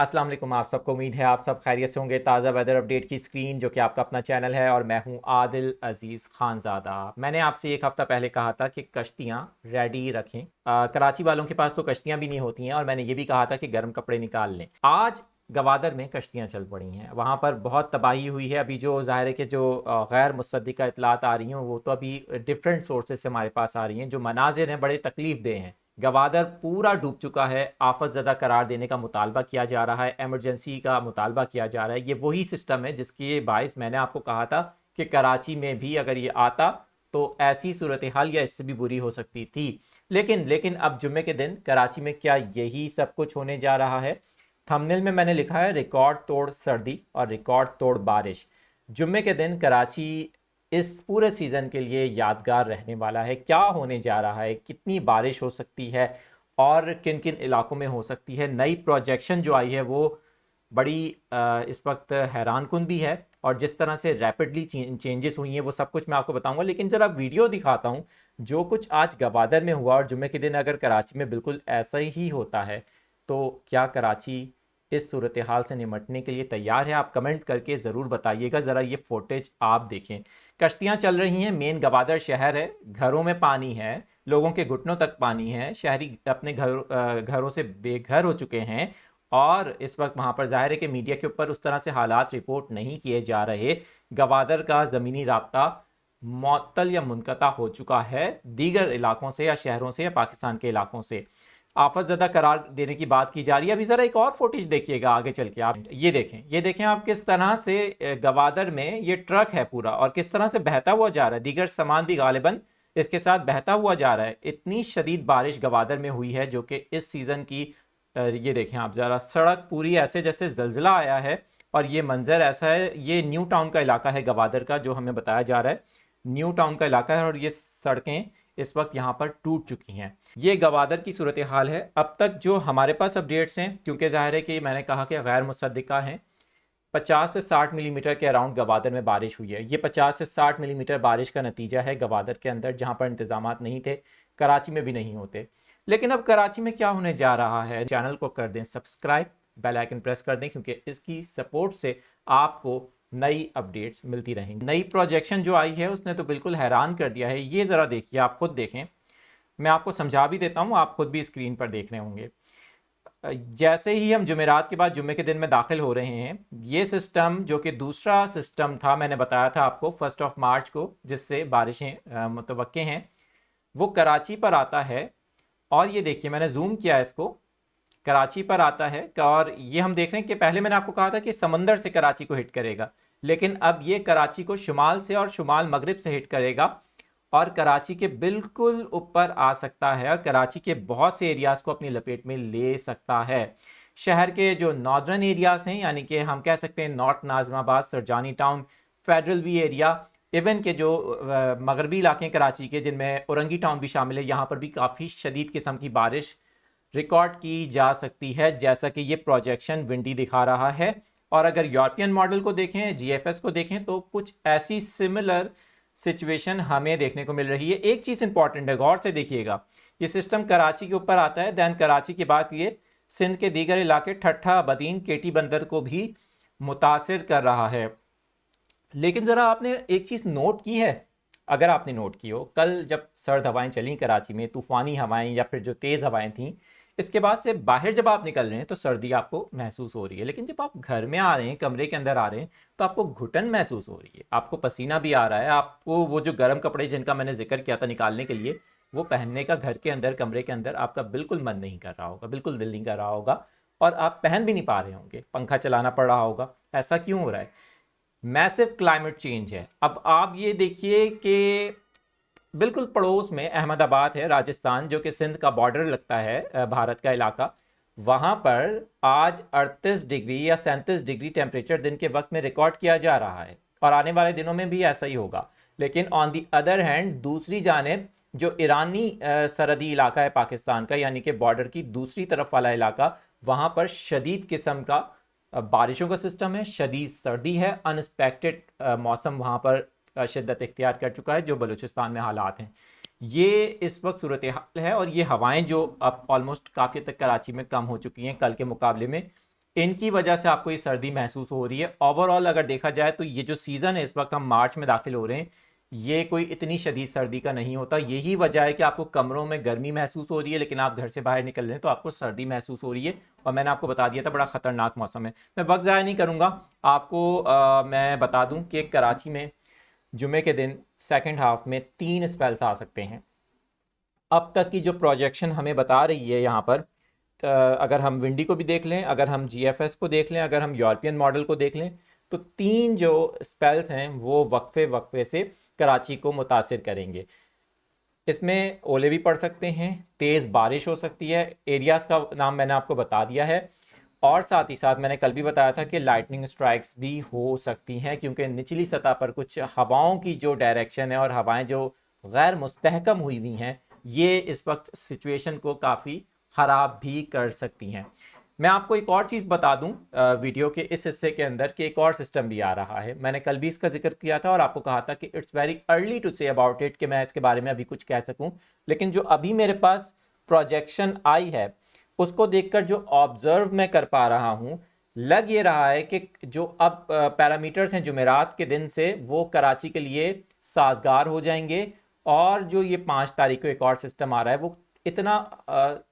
अस्सलाम वालेकुम। आप सबको उम्मीद है आप सब खैरियत से होंगे। ताज़ा वेदर अपडेट की स्क्रीन जो कि आपका अपना चैनल है और मैं हूं आदिल अजीज़ खानज़ादा। मैंने आपसे एक हफ़्ता पहले कहा था कि कश्तियां रेडी रखें। कराची वालों के पास तो कश्तियां भी नहीं होती हैं और मैंने ये भी कहा था कि गर्म कपड़े निकाल लें। आज गवादर में कश्तियां चल पड़ी हैं, वहाँ पर बहुत तबाही हुई है। अभी जो ज़ाहिर है कि जो गैर मुसद्दिक़ा इतलात आ रही हैं वो तो अभी डिफरेंट सोर्सेज से हमारे पास आ रही हैं। जो मनाजिर हैं बड़े तकलीफ देह हैं। गवादर पूरा डूब चुका है, आफत ज़दा करार देने का मुतालबा किया जा रहा है, एमरजेंसी का मुतालबा किया जा रहा है। ये वही सिस्टम है जिसके बायस मैंने आपको कहा था कि कराची में भी अगर ये आता तो ऐसी सूरत हाल या इससे भी बुरी हो सकती थी। लेकिन अब जुम्मे के दिन कराची में क्या यही सब कुछ होने जा रहा है? थंबनेल में मैंने लिखा है रिकॉर्ड तोड़ सर्दी और रिकॉर्ड तोड़ बारिश। जुम्मे के दिन कराची इस पूरे सीज़न के लिए यादगार रहने वाला है। क्या होने जा रहा है, कितनी बारिश हो सकती है और किन किन इलाकों में हो सकती है। नई प्रोजेक्शन जो आई है वो बड़ी इस वक्त हैरान कुन भी है और जिस तरह से रैपिडली चेंजेस हुई हैं वो सब कुछ मैं आपको बताऊंगा। लेकिन ज़रा वीडियो दिखाता हूँ जो कुछ आज गवादर में हुआ और जुम्मे के दिन अगर कराची में बिल्कुल ऐसा ही होता है तो क्या कराची इस सूरत हाल से निमटने के लिए तैयार है? आप कमेंट करके ज़रूर बताइएगा। ज़रा ये फुटेज आप देखें। कश्तियाँ चल रही हैं, मेन गवादर शहर है, घरों में पानी है, लोगों के घुटनों तक पानी है, शहरी अपने घरों से बेघर हो चुके हैं और इस वक्त वहाँ पर जाहिर है कि मीडिया के ऊपर उस तरह से हालात रिपोर्ट नहीं किए जा रहे। गवादर का ज़मीनी राब्ता मुअत्तल या मुनक़ता हो चुका है दीगर इलाकों से या शहरों से या पाकिस्तान के इलाकों से। आफत ज़दा करार देने की बात की जा रही है। अभी ज़रा एक और फुटेज देखिएगा आगे चल के। आप ये देखें आप किस तरह से गवादर में ये ट्रक है पूरा और किस तरह से बहता हुआ जा रहा है। दीगर सामान भी गालिबन इसके साथ बहता हुआ जा रहा है। इतनी शदीद बारिश गवादर में हुई है जो कि इस सीज़न की ये देखें आप ज़रा, सड़क पूरी ऐसे जैसे जलजिला आया है और ये मंजर ऐसा है। ये न्यू टाउन का इलाका है गवादर का, जो हमें बताया जा रहा है न्यू टाउन का इलाका है और ये सड़कें इस वक्त यहाँ पर टूट चुकी हैं। ये गवादर की सूरत हाल है अब तक जो हमारे पास अपडेट्स हैं, क्योंकि जाहिर है कि मैंने कहा कि गैर मुसद्दिका हैं। 50 से 60 मिलीमीटर के अराउंड गवादर में बारिश हुई है। ये 50 से 60 मिलीमीटर बारिश का नतीजा है गवादर के अंदर, जहाँ पर इंतजाम नहीं थे, कराची में भी नहीं होते। लेकिन अब कराची में क्या होने जा रहा है? चैनल को कर दें सब्सक्राइब, बेल आइकन प्रेस कर दें, क्योंकि इसकी सपोर्ट से आपको नई अपडेट्स मिलती रहेंगी। नई प्रोजेक्शन जो आई है उसने तो बिल्कुल हैरान कर दिया है। ये ज़रा देखिए, आप खुद देखें, मैं आपको समझा भी देता हूँ, आप खुद भी स्क्रीन पर देख रहे होंगे। जैसे ही हम जुमेरात के बाद जुम्मे के दिन में दाखिल हो रहे हैं, ये सिस्टम जो कि दूसरा सिस्टम था, मैंने बताया था आपको 1 मार्च को, जिससे बारिशें मुतवक्के हैं, वो कराची पर आता है। और ये देखिए मैंने जूम किया इसको, कराची पर आता है और ये हम देख रहे हैं कि पहले मैंने आपको कहा था कि समंदर से कराची को हिट करेगा, लेकिन अब ये कराची को शुमाल से और शुमाल मगरिब से हिट करेगा और कराची के बिल्कुल ऊपर आ सकता है और कराची के बहुत से एरियाज़ को अपनी लपेट में ले सकता है। शहर के जो नॉर्दर्न एरियाज़ हैं, यानी कि हम कह सकते हैं north Nazimabad, Surjani town, federal B area, even के जो मगरबी इलाके कराची के जिनमें औरंगी टाउन भी शामिल है, यहाँ पर भी काफ़ी शदीद किस्म की बारिश रिकॉर्ड की जा सकती है, जैसा कि ये प्रोजेक्शन विंडी दिखा रहा है। और अगर यूरोपियन मॉडल को देखें, जीएफएस को देखें, तो कुछ ऐसी सिमिलर सिचुएशन हमें देखने को मिल रही है। एक चीज़ इंपॉर्टेंट है, गौर से देखिएगा, ये सिस्टम कराची के ऊपर आता है, दैन कराची के बाद ये सिंध के दीगर इलाके ठट्ठा, बदीन, केटी बंदर को भी मुतासिर कर रहा है। लेकिन ज़रा आपने एक चीज़ नोट की है, अगर आपने नोट की हो, कल जब सर्द हवाएं चली कराची में, तूफ़ानी हवाएं या फिर जो तेज़ हवाएं थीं, इसके बाद से बाहर जब आप निकल रहे हैं तो सर्दी आपको महसूस हो रही है। लेकिन जब आप घर में आ रहे हैं, कमरे के अंदर आ रहे हैं, तो आपको घुटन महसूस हो रही है, आपको पसीना भी आ रहा है, आपको वो जो गर्म कपड़े जिनका मैंने जिक्र किया था निकालने के लिए, वो पहनने का घर के अंदर, कमरे के अंदर आपका बिल्कुल मन नहीं कर रहा होगा, बिल्कुल दिल नहीं कर रहा होगा और आप पहन भी नहीं पा रहे होंगे, पंखा चलाना पड़ रहा होगा। ऐसा क्यों हो रहा है? मैसिव क्लाइमेट चेंज है। अब आप ये देखिए कि बिल्कुल पड़ोस में अहमदाबाद है, राजस्थान, जो कि सिंध का बॉर्डर लगता है, भारत का इलाका, वहाँ पर आज 38 डिग्री या 37 डिग्री टेम्परेचर दिन के वक्त में रिकॉर्ड किया जा रहा है और आने वाले दिनों में भी ऐसा ही होगा। लेकिन ऑन दी अदर हैंड दूसरी जानिब जो ईरानी सरहदी इलाका है पाकिस्तान का, यानी कि बॉर्डर की दूसरी तरफ वाला इलाका, वहाँ पर शदीद किस्म का बारिशों का सिस्टम है, शदीद सर्दी है, अनएक्सपेक्टेड मौसम वहाँ पर शिद्दत इख्तियार कर चुका है, जो बलूचिस्तान में हालात हैं। ये इस वक्त सूरत हाल है और ये हवाएं जो अब ऑलमोस्ट काफ़ी तक कराची में कम हो चुकी हैं कल के मुकाबले में, इनकी वजह से आपको ये सर्दी महसूस हो रही है। ओवरऑल अगर देखा जाए तो ये जो सीज़न है, इस वक्त हम मार्च में दाखिल हो रहे हैं, ये कोई इतनी शदीद सर्दी का नहीं होता। यही वजह है कि आपको कमरों में गर्मी महसूस हो रही है, लेकिन आप घर से बाहर निकल रहे हैं तो आपको सर्दी महसूस हो रही है। और मैंने आपको बता दिया था बड़ा ख़तरनाक मौसम है। मैं वक्त ज़ाया नहीं करूँगा, आपको मैं बता दूँ कि कराची में जुमे के दिन सेकंड हाफ में 3 स्पेल्स आ सकते हैं। अब तक की जो प्रोजेक्शन हमें बता रही है यहाँ पर, अगर हम विंडी को भी देख लें, अगर हम जीएफएस को देख लें, अगर हम यूरोपियन मॉडल को देख लें, तो 3 जो स्पेल्स हैं वो वक्फे वक्फे से कराची को मुतासिर करेंगे। इसमें ओले भी पड़ सकते हैं, तेज़ बारिश हो सकती है, एरियाज़ का नाम मैंने आपको बता दिया है। और साथ ही साथ मैंने कल भी बताया था कि लाइटनिंग स्ट्राइक्स भी हो सकती हैं, क्योंकि निचली सतह पर कुछ हवाओं की जो डायरेक्शन है और हवाएं जो गैर मुस्तहकम हुई हुई हैं, ये इस वक्त सिचुएशन को काफ़ी ख़राब भी कर सकती हैं। मैं आपको एक और चीज़ बता दूं वीडियो के इस हिस्से के अंदर कि एक और सिस्टम भी आ रहा है। मैंने कल भी इसका जिक्र किया था और आपको कहा था कि it's very early to say about it, कि मैं इसके बारे में अभी कुछ कह सकूं। लेकिन जो अभी मेरे पास प्रोजेक्शन आई है, उसको देखकर जो ऑब्जर्व मैं कर पा रहा हूं, लग ये रहा है कि जो अब पैरामीटर्स हैं जुमेरात के दिन से, वो कराची के लिए साजगार हो जाएंगे। और जो ये 5 तारीख को एक और सिस्टम आ रहा है, वो इतना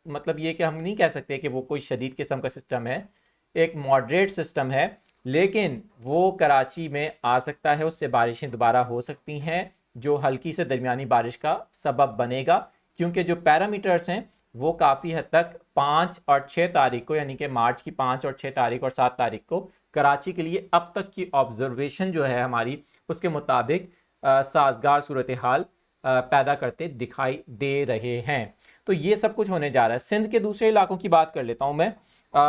मतलब ये कि हम नहीं कह सकते कि वो कोई शदीद किस्म का सिस्टम है, एक मॉडरेट सिस्टम है, लेकिन वो कराची में आ सकता है। उससे बारिशें दोबारा हो सकती हैं, जो हल्की से दरमियानी बारिश का सबब बनेगा, क्योंकि जो पैरामीटर्स हैं वो काफ़ी हद तक 5 और 6 तारीख को, यानी कि मार्च की 5 और 6 तारीख और 7 तारीख को कराची के लिए अब तक की ऑब्जर्वेशन जो है हमारी, उसके मुताबिक साजगार सूरत हाल पैदा करते दिखाई दे रहे हैं। तो ये सब कुछ होने जा रहा है। सिंध के दूसरे इलाकों की बात कर लेता हूँ मैं।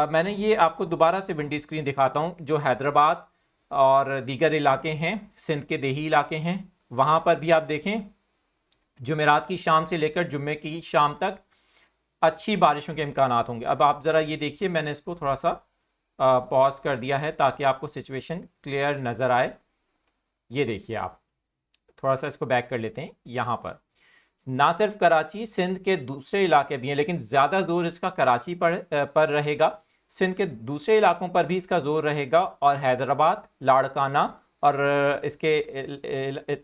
मैंने ये आपको दोबारा से विंडी स्क्रीन दिखाता हूँ। जो हैदराबाद और दीगर इलाके हैं, सिंध के देही इलाके हैं, वहाँ पर भी आप देखें जुमेरात की शाम से लेकर जुम्मे की शाम तक अच्छी बारिशों के इम्कान होंगे। अब आप ज़रा ये देखिए, मैंने इसको थोड़ा सा पॉज कर दिया है ताकि आपको सिचुएशन क्लियर नज़र आए। ये देखिए, आप थोड़ा सा इसको बैक कर लेते हैं। यहाँ पर ना सिर्फ कराची, सिंध के दूसरे इलाके भी हैं, लेकिन ज़्यादा जोर इसका कराची पर रहेगा। सिंध के दूसरे इलाकों पर भी इसका जोर रहेगा, और हैदराबाद, लाड़काना और इसके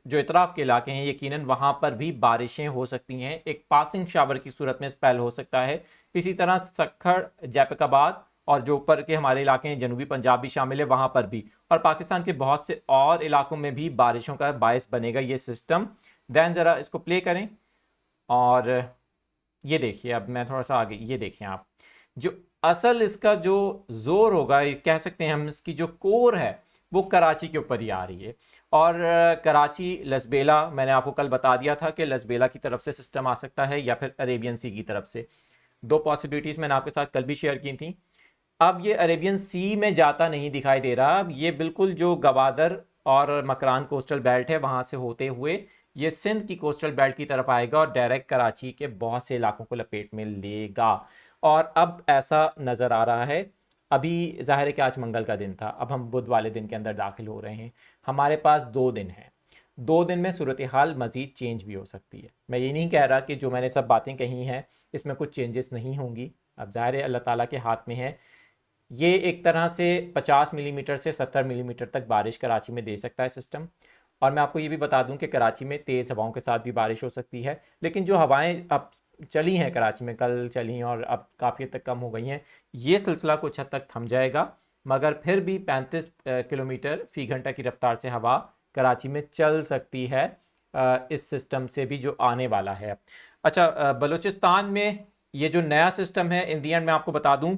जो इतराफ़ के इलाके हैं, यकीनन वहाँ पर भी बारिशें हो सकती हैं। एक पासिंग शावर की सूरत में स्पेल हो सकता है। इसी तरह सक्खड़, जैफिकाबाद और जो ऊपर के हमारे इलाके हैं, जनूबी पंजाब भी शामिल है, वहाँ पर भी, और पाकिस्तान के बहुत से और इलाकों में भी बारिशों का बायस बनेगा ये सिस्टम। दैन ज़रा इसको प्ले करें और ये देखिए, अब मैं थोड़ा सा आगे, ये देखें आप, जो असल इसका जो जोर होगा, ये कह सकते हैं हम, इसकी जो कोर है वो कराची के ऊपर ही आ रही है। और कराची लसबेला, मैंने आपको कल बता दिया था कि लसबेला की तरफ से सिस्टम आ सकता है या फिर अरेबियन सी की तरफ से। 2 पॉसिबिलिटीज़ मैंने आपके साथ कल भी शेयर की थी। अब ये अरेबियन सी में जाता नहीं दिखाई दे रहा। अब ये बिल्कुल जो गवादर और मकरान कोस्टल बेल्ट है, वहाँ से होते हुए ये सिंध की कोस्टल बेल्ट की तरफ आएगा और डायरेक्ट कराची के बहुत से इलाकों को लपेट में लेगा। और अब ऐसा नज़र आ रहा है, अभी ज़ाहिर है कि आज मंगल का दिन था, अब हम बुध वाले दिन के अंदर दाखिल हो रहे हैं। हमारे पास 2 दिन हैं, 2 दिन में सूरत हाल मज़ीद चेंज भी हो सकती है। मैं ये नहीं कह रहा कि जो मैंने सब बातें कही हैं इसमें कुछ चेंजेस नहीं होंगी। अब ज़ाहिर है अल्लाह ताला के हाथ में है। ये एक तरह से 50 मिलीमीटर से 70 मिलीमीटर तक बारिश कराची में दे सकता है सिस्टम। और मैं आपको ये भी बता दूं कि कराची में तेज़ हवाओं के साथ भी बारिश हो सकती है। लेकिन जो हवाएं अब चली हैं कराची में, कल चली और अब काफ़ी हद तक कम हो गई हैं, ये सिलसिला कुछ हद तक थम जाएगा, मगर फिर भी 35 किलोमीटर फ़ी घंटा की रफ्तार से हवा कराची में चल सकती है इस सिस्टम से भी जो आने वाला है। अच्छा, बलूचिस्तान में ये जो नया सिस्टम है, इन दी एंड मैं आपको बता दूं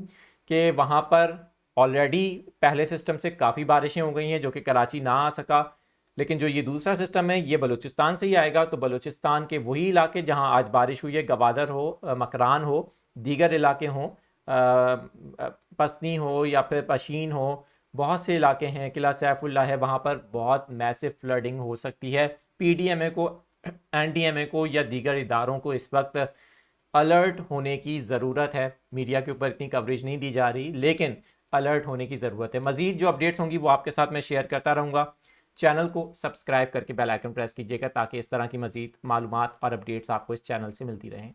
कि वहाँ पर ऑलरेडी पहले सिस्टम से काफ़ी बारिशें हो गई हैं जो कि कराची ना आ सका। लेकिन जो ये दूसरा सिस्टम है ये बलूचिस्तान से ही आएगा, तो बलूचिस्तान के वही इलाके जहाँ आज बारिश हुई है, गवादर हो, मकरान हो, दीगर इलाके हों, पसनी हो या फिर पशीन हो, बहुत से इलाके हैं, किला सैफुल्ला है, वहाँ पर बहुत मैसिव फ्लडिंग हो सकती है। पीडीएमए को, एनडीएमए को या दीगर इदारों को इस वक्त अलर्ट होने की ज़रूरत है। मीडिया के ऊपर इतनी कवरेज नहीं दी जा रही, लेकिन अलर्ट होने की ज़रूरत है। मज़ीद जो अपडेट्स होंगी वो आपके साथ मैं शेयर करता रहूँगा। चैनल को सब्सक्राइब करके बेल आइकन प्रेस कीजिएगा ताकि इस तरह की मज़ीद मालूमात और अपडेट्स आपको इस चैनल से मिलती रहें।